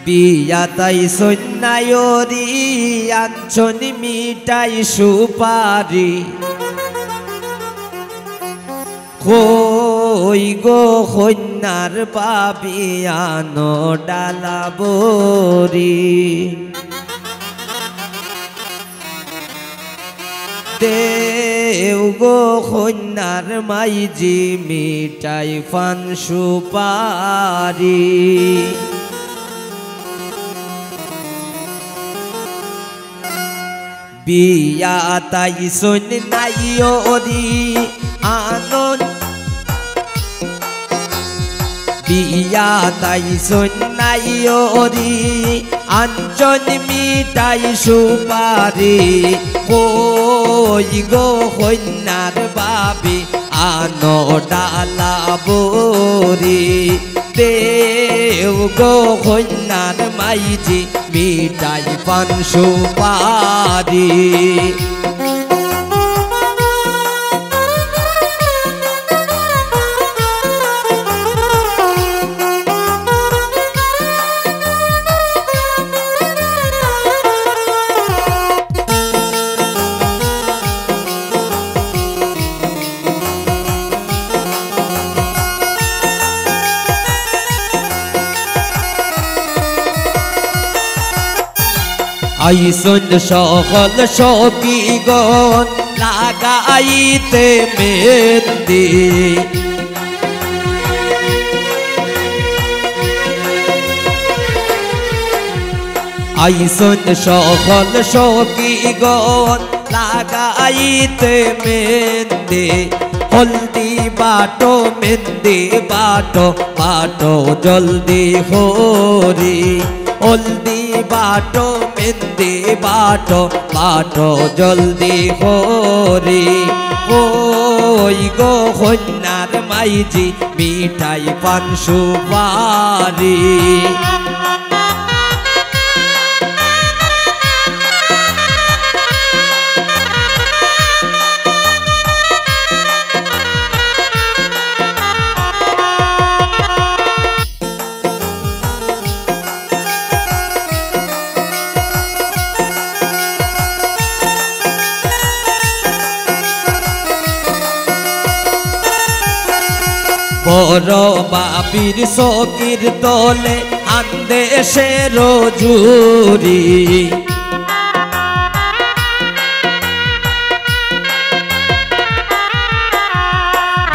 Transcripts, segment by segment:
বিয়া তাই সন্ন্যায়রি আঞ্চনি মিটাই সুপারি কই গো কন্যার পাবিয়ানো ডালাবরি দেও গো কন্যার মাইজি মিটাই পান সুপারি বিয়া তাই সন্ন্যায়রি আনন্দ বিয়া তাই সন্ন্যায়রি আঞ্চন মিটাই সুপারি কই গো কন্যার বাবি আনো ডালাবরি দেও গো কন্যার মাইজি মিটাই পান সুপারি আইসন সকল সখীগণ লাগাইতে মেহেন্দি আইসন সকল সখীগণ লাগাইতে মেহেন্দি হলদি বাটো মেহেন্দি বাটো বাটো জলদি হরি হলদি বাটো মেহেন্দি বাটো বাটো জলদি হরি কই গো কন্যার মাইজি মিঠাই পান সুপারি বড় বাবির সকির দলে আন্দেশের জুরি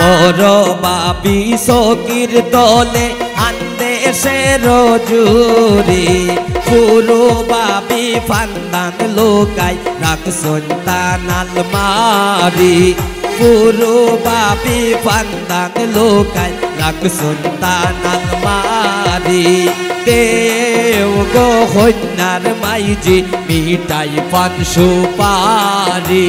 বড় বাবি সকির দলে আন্দেশের জুরি পুরো বাবি ফান্দান লোকাই রাখছন তানাল মারি পুরো বাবি ফান্দান লোকাই রাখছন তানাল মারি দেও গো কন্যার মাইজি মিঠাই পান সুপারি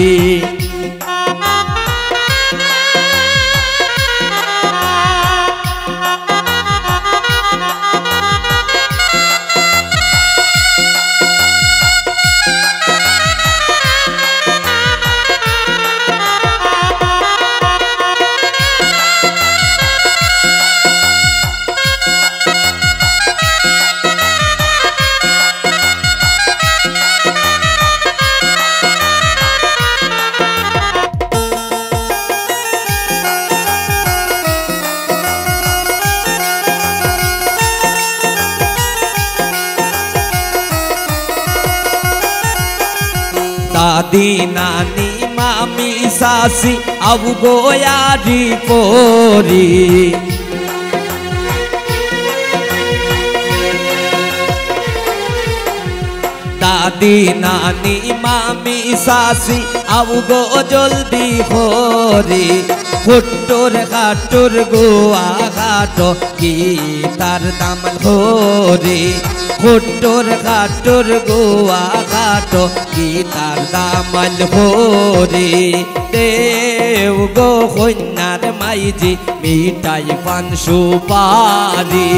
দাদি নানি মামি সাসি আবু গোয়ারি পরি দাদি নানি মামি সাসি আবু গো জলদি হরি ফুট্টোর ঘাটুর গোয়া ঘাট কি তার দামন হরি ফুট্টোর ঘাটুর গোয়া ঘাট কি তার দামন হরি দেও গো কন্যার মাইজি মিঠাই পান সুপারি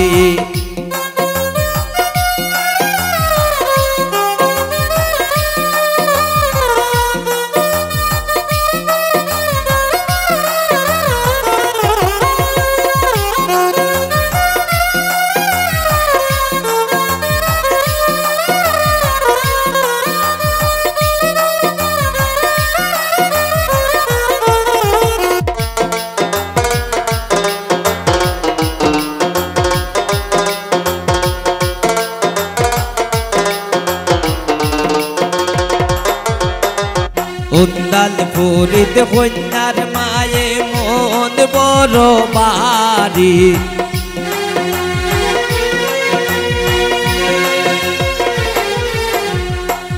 অন্দাল পুরিত কন্যার মায়ে মন বড় বাড়ি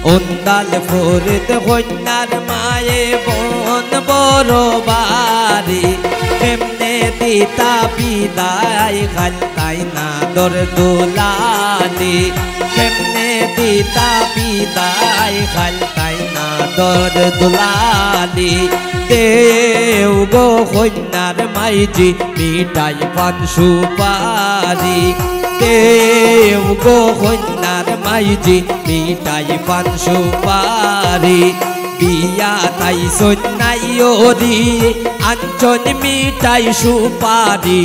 অন্দাল পুরিত কন্যার মায়ে মন বড় বাড়ি কেমনে দিতা বিদায় খালতাই না দর দুলালি কেমনে দিতা বিদায় খালতাই না দর দুলালি দেও গো কন্যার মাইজি মিঠাই পান সুপারি দেও গো কন্যার মাইজি মিঠাই পান সুপারি বিয়া তাই সন্ন্যাই ওরি আঞ্চন মিঠাই সুপারি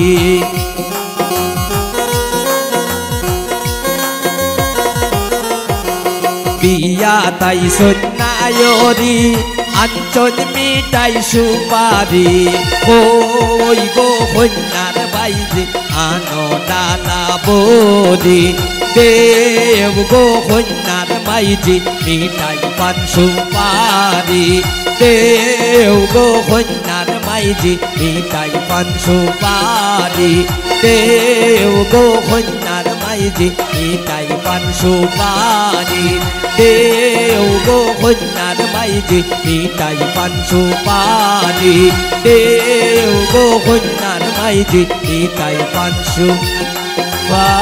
বিয়া তাই সন্ন্যাই ওরি আঞ্চন মিঠাই সুপারি ওই গো কন্যার বাইজি আনো ডালা বরি দেব গো কন্যার মাইজি মিঠাই পান সুপারি দেব গো কন্যার মাইজি মিঠাই পান সুপারি দেব গো কন্যার মাইজি মিঠাই পান সুপারি দেব গো কন্যার মাইজি মিঠাই পান সুপারি দেব গো কন্যার মাইজি মিঠাই পান সুপারি